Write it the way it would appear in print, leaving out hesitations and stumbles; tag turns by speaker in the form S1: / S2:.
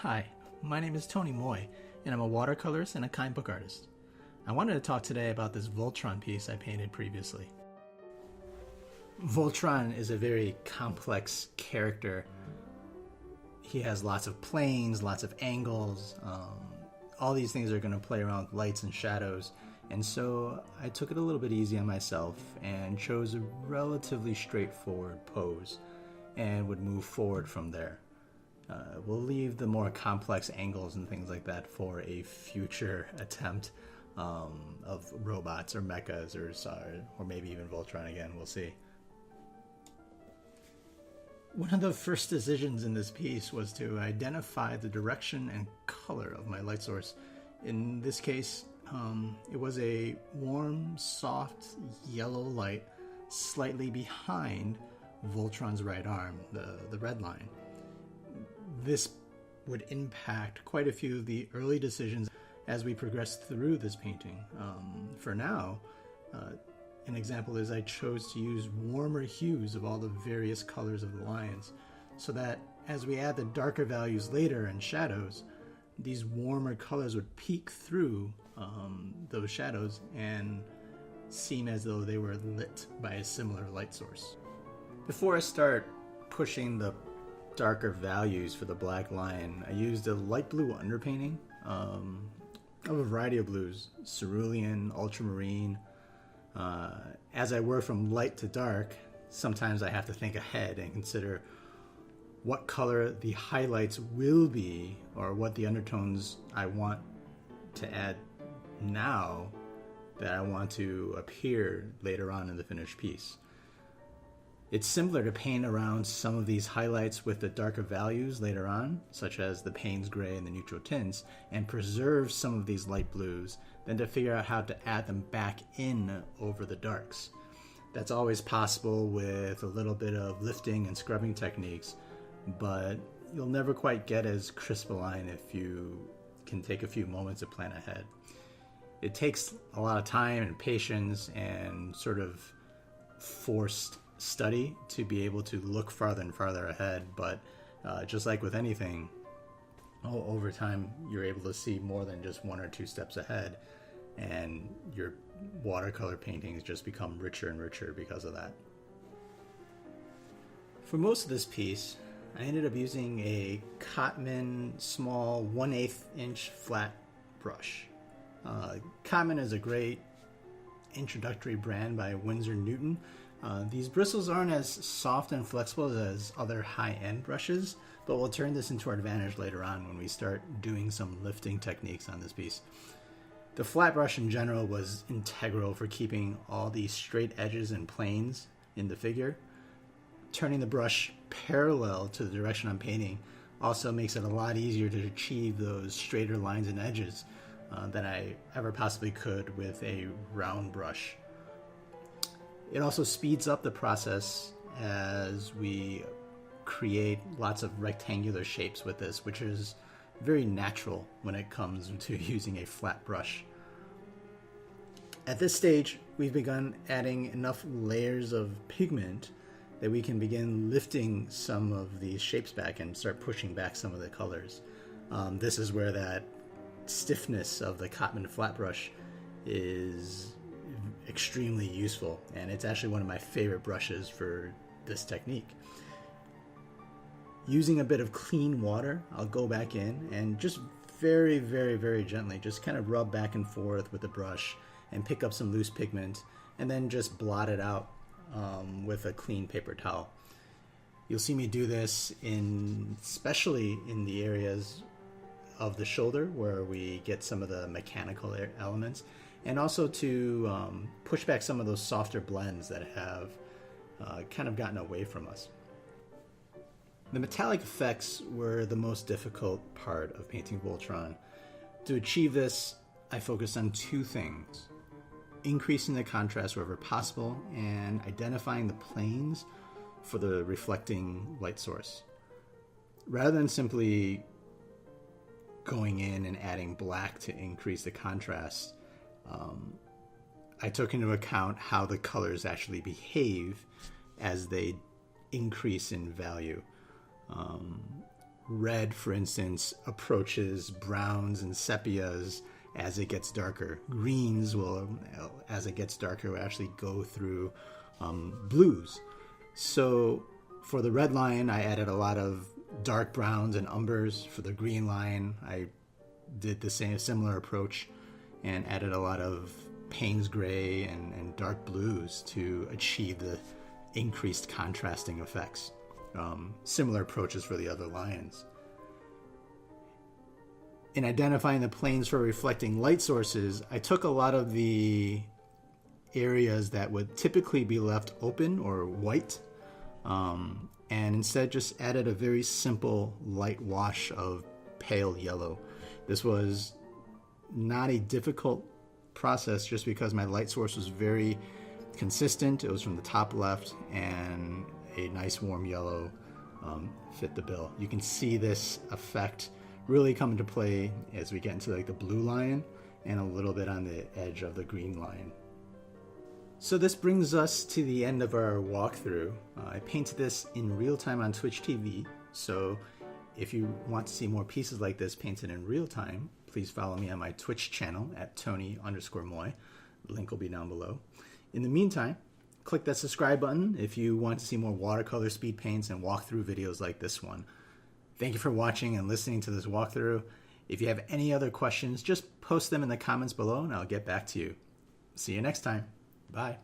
S1: Hi, my name is Tony Moy, and I'm a watercolorist and a kind book artist. I wanted to talk today about this Voltron piece I painted previously. Voltron is a very complex character. He has lots of planes, lots of angles. All these things are going to play around with lights and shadows, and so I took it a little bit easy on myself and chose a relatively straightforward pose and would move forward from there. We'll leave the more complex angles and things like that for a future attempt of robots or mechas or maybe even Voltron again. We'll see. One of the first decisions in this piece was to identify the direction and color of my light source. In this case, it was a warm, soft yellow light slightly behind Voltron's right arm, the red line. This would impact quite a few of the early decisions as we progress through this painting. For now, an example is I chose to use warmer hues of all the various colors of the lines, so that as we add the darker values later and shadows, these warmer colors would peek through those shadows and seem as though they were lit by a similar light source. Before I start pushing the darker values for the black line, I used a light blue underpainting of a variety of blues: cerulean, ultramarine. As I work from light to dark, sometimes I have to think ahead and consider what color the highlights will be, or what the undertones I want to add now that I want to appear later on in the finished piece. It's simpler to paint around some of these highlights with the darker values later on, such as the Payne's gray and the neutral tints, and preserve some of these light blues, than to figure out how to add them back in over the darks. That's always possible with a little bit of lifting and scrubbing techniques, but you'll never quite get as crisp a line if you can take a few moments to plan ahead. It takes a lot of time and patience and sort of forced study to be able to look farther and farther ahead, but just like with anything, over time you're able to see more than just one or two steps ahead, and your watercolor paintings just become richer and richer because of that. For most of this piece, I ended up using a Cotman small 1/8 inch flat brush. Cotman is a great introductory brand by Winsor Newton. These bristles aren't as soft and flexible as other high-end brushes, but we'll turn this into our advantage later on when we start doing some lifting techniques on this piece. The flat brush in general was integral for keeping all these straight edges and planes in the figure. Turning the brush parallel to the direction I'm painting also makes it a lot easier to achieve those straighter lines and edges than I ever possibly could with a round brush. It also speeds up the process as we create lots of rectangular shapes with this, which is very natural when it comes to using a flat brush. At this stage, we've begun adding enough layers of pigment that we can begin lifting some of these shapes back and start pushing back some of the colors. This is where that stiffness of the Cotman flat brush is extremely useful, and it's actually one of my favorite brushes for this technique. Using a bit of clean water, I'll go back in and just very, very, very gently just kind of rub back and forth with the brush and pick up some loose pigment, and then just blot it out with a clean paper towel. You'll see me do this especially in the areas of the shoulder where we get some of the mechanical elements, and also to push back some of those softer blends that have kind of gotten away from us. The metallic effects were the most difficult part of painting Voltron. To achieve this, I focused on two things: increasing the contrast wherever possible and identifying the planes for the reflecting light source. Rather than simply going in and adding black to increase the contrast, I took into account how the colors actually behave as they increase in value. red, for instance, approaches browns and sepias as it gets darker. Greens will, as it gets darker, will actually go through blues. So for the red line, I added a lot of dark browns and umbers. For the green line, I did the similar approach and added a lot of Payne's gray and dark blues to achieve the increased contrasting effects. Similar approaches for the other lines. In identifying the planes for reflecting light sources, I took a lot of the areas that would typically be left open or white, and instead just added a very simple light wash of pale yellow. This was not a difficult process just because my light source was very consistent. It was from the top left, and a nice warm yellow fit the bill. You can see this effect really come into play as we get into like the blue line and a little bit on the edge of the green line. So this brings us to the end of our walkthrough. I painted this in real time on Twitch TV, so if you want to see more pieces like this painted in real time, please follow me on my Twitch channel at Tony_Moy. The link will be down below. In the meantime, click that subscribe button if you want to see more watercolor speed paints and walkthrough videos like this one. Thank you for watching and listening to this walkthrough. If you have any other questions, just post them in the comments below and I'll get back to you. See you next time. Bye.